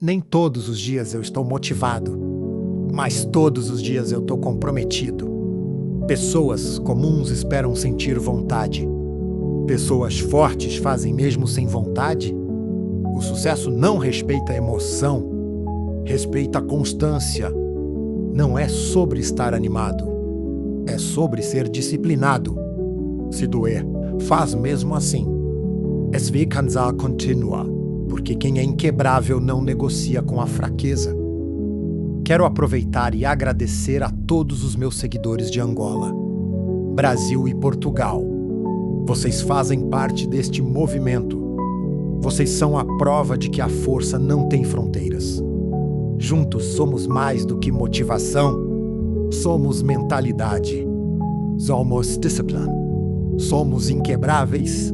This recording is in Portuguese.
Nem todos os dias eu estou motivado, mas todos os dias eu estou comprometido. Pessoas comuns esperam sentir vontade. Pessoas fortes fazem mesmo sem vontade. O sucesso não respeita a emoção, respeita a constância. Não é sobre estar animado, é sobre ser disciplinado. Se doer, faz mesmo assim. Es wie cansar continua, porque quem é inquebrável não negocia com a fraqueza. Quero aproveitar e agradecer a todos os meus seguidores de Angola, Brasil e Portugal. Vocês fazem parte deste movimento. Vocês são a prova de que a força não tem fronteiras. Juntos somos mais do que motivação. Somos mentalidade. Somos discipline. Somos inquebráveis.